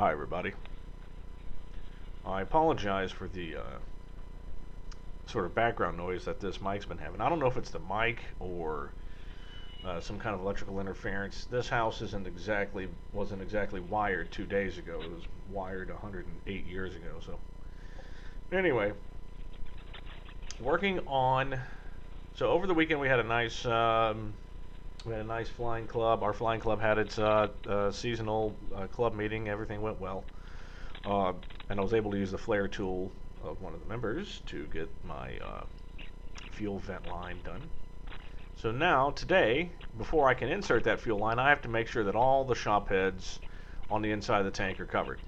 Hi everybody. I apologize for the sort of background noise that this mic's been having. I don't know if it's the mic or some kind of electrical interference. This house wasn't exactly wired 2 days ago. It was wired 108 years ago. So anyway, working on. So over the weekend we had a nice flying club. Our flying club had its seasonal club meeting. Everything went well. And I was able to use the flare tool of one of the members to get my fuel vent line done. So now, today, before I can insert that fuel line, I have to make sure that all the shop heads on the inside of the tank are covered.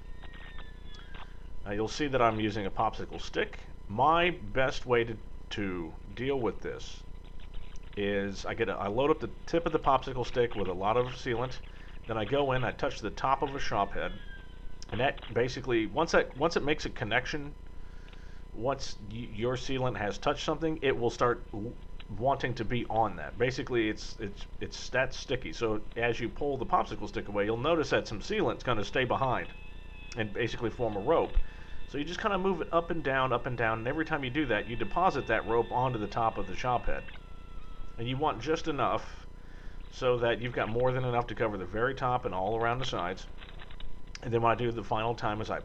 You'll see that I'm using a popsicle stick. My best way to deal with this is I load up the tip of the popsicle stick with a lot of sealant. Then I go in, I touch the top of a shop head. And that basically, once it makes a connection, once your sealant has touched something, it will start wanting to be on that. Basically, it's that sticky. So as you pull the popsicle stick away, you'll notice that some sealant's going to stay behind and basically form a rope. So you just kind of move it up and down, and every time you do that, you deposit that rope onto the top of the shop head. And you want just enough so that you've got more than enough to cover the very top and all around the sides. And then what I do the final time is I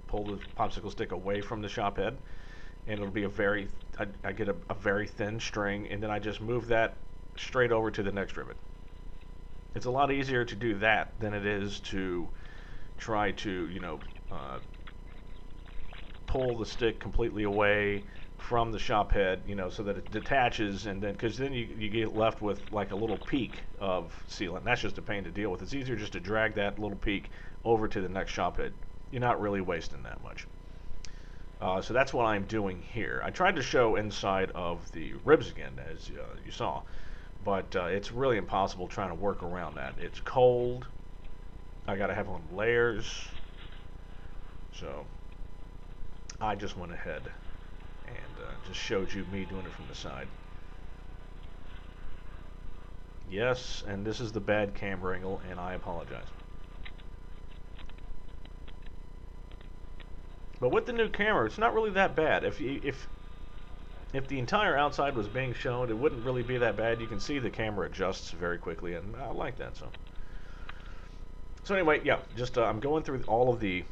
pull the popsicle stick away from the shop head, and it'll be I get a very thin string, and then I just move that straight over to the next rivet. It's a lot easier to do that than it is to try to, pull the stick completely away from the shop head, so that it detaches, and then, because then you get left with like a little peak of sealant. That's just a pain to deal with. It's easier just to drag that little peak over to the next shop head. You're not really wasting that much. So that's what I'm doing here. I tried to show inside of the ribs again, as you saw, but it's really impossible trying to work around that. It's cold. I gotta have on layers. So I just went ahead and just showed you me doing it from the side. Yes, and this is the bad camera angle, and I apologize. But with the new camera, it's not really that bad. If the entire outside was being shown, it wouldn't really be that bad. You can see the camera adjusts very quickly, and I like that. So anyway, yeah, just I'm going through all of the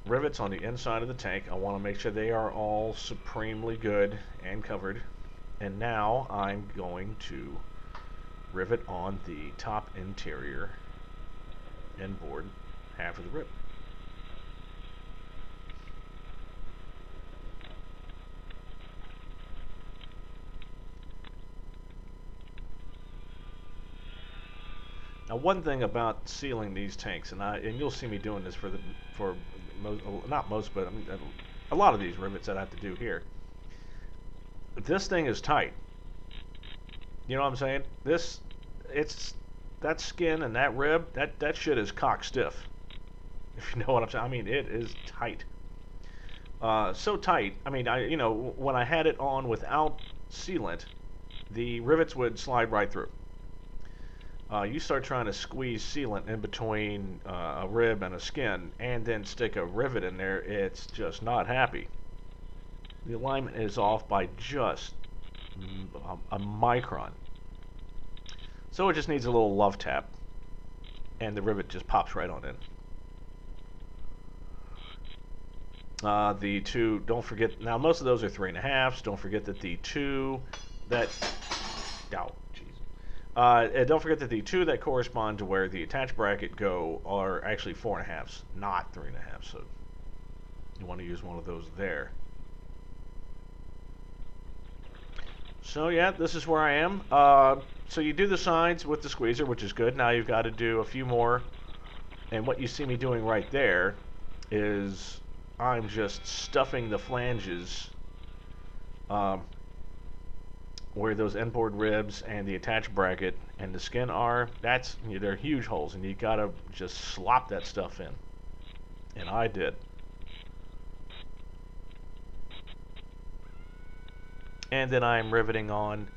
rivets on the inside of the tank. I want to make sure they are all supremely good and covered. And now I'm going to rivet on the top interior inboard half of the rib. Now, one thing about sealing these tanks, and you'll see me doing this for not most, but I mean a lot of these rivets that I have to do here. This thing is tight. You know what I'm saying? It's that skin and that rib, that shit is cock stiff. If you know what I'm saying. I mean, it is tight. So tight. I mean, when I had it on without sealant, the rivets would slide right through. You start trying to squeeze sealant in between a rib and a skin and then stick a rivet in there, it's just not happy. The alignment is off by just a micron. So it just needs a little love tap, and the rivet just pops right on in. The two, don't forget, now most of those are 3.5s. Don't forget that the two that, don't forget that the two that correspond to where the attached bracket go are actually 4.5s, not 3.5s. So you want to use one of those there. So yeah, this is where I am. So you do the sides with the squeezer, which is good. Now you've got to do a few more. And what you see me doing right there is I'm just stuffing the flanges where those inboard ribs and the attached bracket and the skin are. They're huge holes, and you gotta just slop that stuff in. And I did. And then I'm riveting on.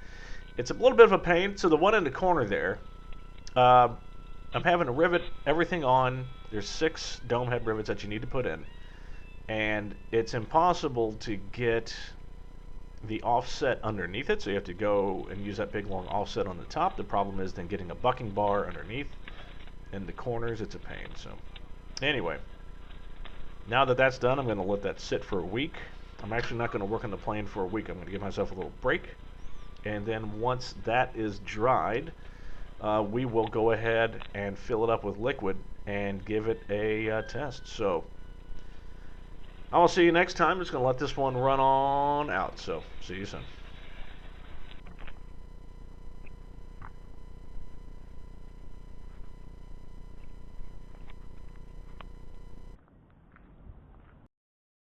It's a little bit of a pain. So the one in the corner there, I'm having to rivet everything on. There's 6 dome head rivets that you need to put in, and it's impossible to get the offset underneath it, so you have to go and use that big long offset on the top. The problem is then getting a bucking bar underneath. In the corners, it's a pain. So anyway, now that that's done, I'm going to let that sit for a week. I'm actually not going to work on the plane for a week. I'm going to give myself a little break, and then once that is dried, we will go ahead and fill it up with liquid and give it a test. So I will see you next time. I'm just going to let this one run on out. So see you soon.